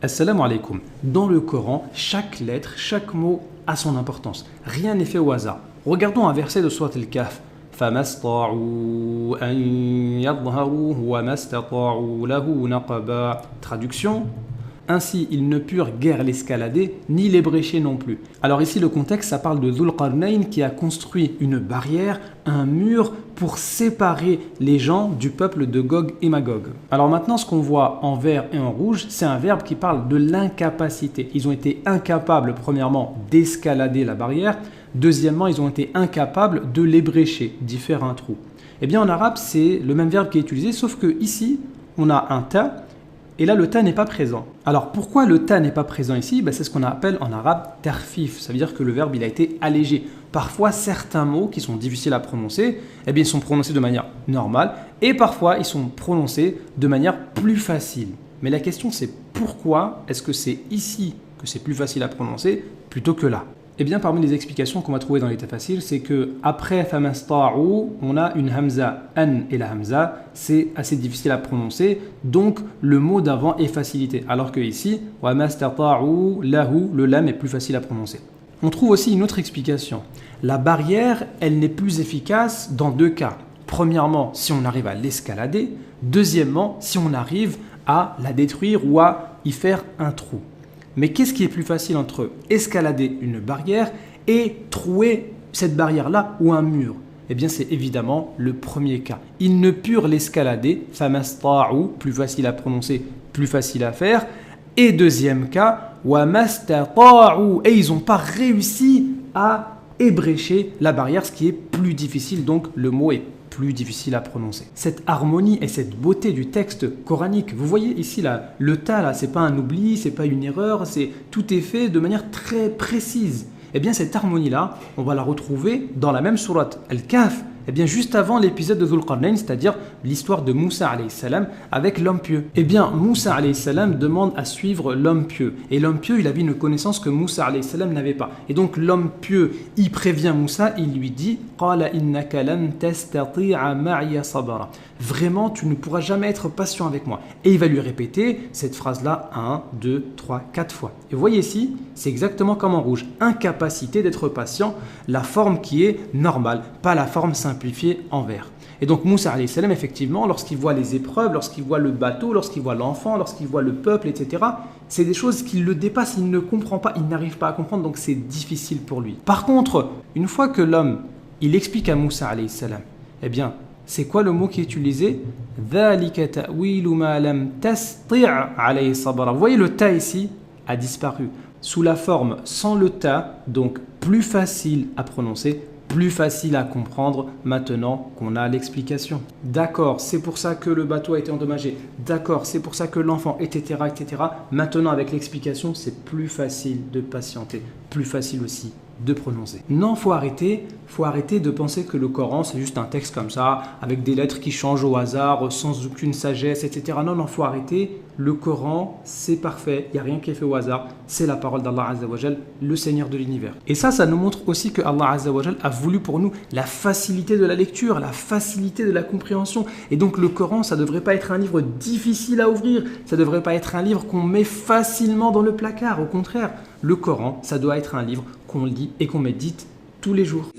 Assalamu alaikum. Dans le Coran, chaque lettre, chaque mot a son importance. Rien n'est fait au hasard. Regardons un verset de Sourate Al-Kahf. فَمَا اسْطَاعُوا أَن يَظْهَرُوهُ وَمَا اسْتَطَاعُوا لَهُ نَقَبًا. Traduction: ainsi, ils ne purent guère l'escalader, ni l'ébrécher non plus. Alors ici, le contexte, ça parle de Dhul Qarnayn qui a construit une barrière, un mur, pour séparer les gens du peuple de Gog et Magog. Alors maintenant, ce qu'on voit en vert et en rouge, c'est un verbe qui parle de l'incapacité. Ils ont été incapables, premièrement, d'escalader la barrière. Deuxièmement, ils ont été incapables de l'ébrécher, d'y faire un trou. Eh bien, en arabe, c'est le même verbe qui est utilisé, sauf que ici, on a un ta. Et là, le ta n'est pas présent. Alors, pourquoi le ta n'est pas présent ici? C'est ce qu'on appelle en arabe tarfif. Ça veut dire que le verbe il a été allégé. Parfois, certains mots qui sont difficiles à prononcer, ils sont prononcés de manière normale. Et parfois, ils sont prononcés de manière plus facile. Mais la question, c'est pourquoi est-ce que c'est ici que c'est plus facile à prononcer plutôt que là? Parmi les explications qu'on va trouver dans les tafassir, c'est que après famasta'u, on a une hamza an, et la hamza, c'est assez difficile à prononcer, donc le mot d'avant est facilité, alors que ici, wa mastata'u lahu, le lam est plus facile à prononcer. On trouve aussi une autre explication. La barrière, elle n'est plus efficace dans deux cas. Premièrement, si on arrive à l'escalader. Deuxièmement, si on arrive à la détruire ou à y faire un trou. Mais qu'est-ce qui est plus facile entre escalader une barrière et trouer cette barrière-là ou un mur? C'est évidemment le premier cas. Ils ne purent l'escalader, famasta'u, plus facile à prononcer, plus facile à faire. Et deuxième cas, wa mastata'u, et ils n'ont pas réussi à ébrécher la barrière, ce qui est plus difficile, donc le mot est plus difficile à prononcer. Cette harmonie et cette beauté du texte coranique, vous voyez ici là, le ta là, c'est pas un oubli, c'est pas une erreur, tout est fait de manière très précise. Cette harmonie là, on va la retrouver dans la même sourate Al-Kahf, juste avant l'épisode de Dhul Qarnayn, c'est-à-dire l'histoire de Moussa alayhi salam avec l'homme pieux. Moussa alayhi salam demande à suivre l'homme pieux. Et l'homme pieux, il avait une connaissance que Moussa alayhi salam n'avait pas. Et donc l'homme pieux, il prévient Moussa, il lui dit Qala innaka lan tastati'a ma'iya sabra. Vraiment, tu ne pourras jamais être patient avec moi. Et il va lui répéter cette phrase-là 1, 2, 3, 4 fois. Et vous voyez ici, c'est exactement comme en rouge. Incapacité d'être patient, la forme qui est normale, pas la forme simplifiée en vert. Et donc Moussa alayhi salam, effectivement, lorsqu'il voit les épreuves, lorsqu'il voit le bateau, lorsqu'il voit l'enfant, lorsqu'il voit le peuple, etc., c'est des choses qui le dépassent, il ne comprend pas, il n'arrive pas à comprendre, donc c'est difficile pour lui. Par contre, une fois que l'homme, il explique à Moussa alayhi salam, c'est quoi le mot qui est utilisé? ذَلِكَ تَأْوِيلُ مَا لَمْ تَسْطِعْ عَلَيْهِ صَبْرًا. Vous voyez, le ta ici a disparu. Sous la forme sans le ta, donc plus facile à prononcer, plus facile à comprendre maintenant qu'on a l'explication. D'accord, c'est pour ça que le bateau a été endommagé. D'accord, c'est pour ça que l'enfant, etc., etc. Maintenant, avec l'explication, c'est plus facile de patienter, plus facile aussi de prononcer. Non, faut arrêter de penser que le Coran c'est juste un texte comme ça, avec des lettres qui changent au hasard, sans aucune sagesse, etc. Non, faut arrêter. Le Coran, c'est parfait, il n'y a rien qui est fait au hasard, c'est la parole d'Allah Azza wa Jal, le Seigneur de l'univers. Et ça nous montre aussi que Allah Azza wa Jal a voulu pour nous la facilité de la lecture, la facilité de la compréhension. Et donc le Coran, ça ne devrait pas être un livre difficile à ouvrir, ça ne devrait pas être un livre qu'on met facilement dans le placard. Au contraire, le Coran, ça doit être un livre qu'on lit et qu'on médite tous les jours.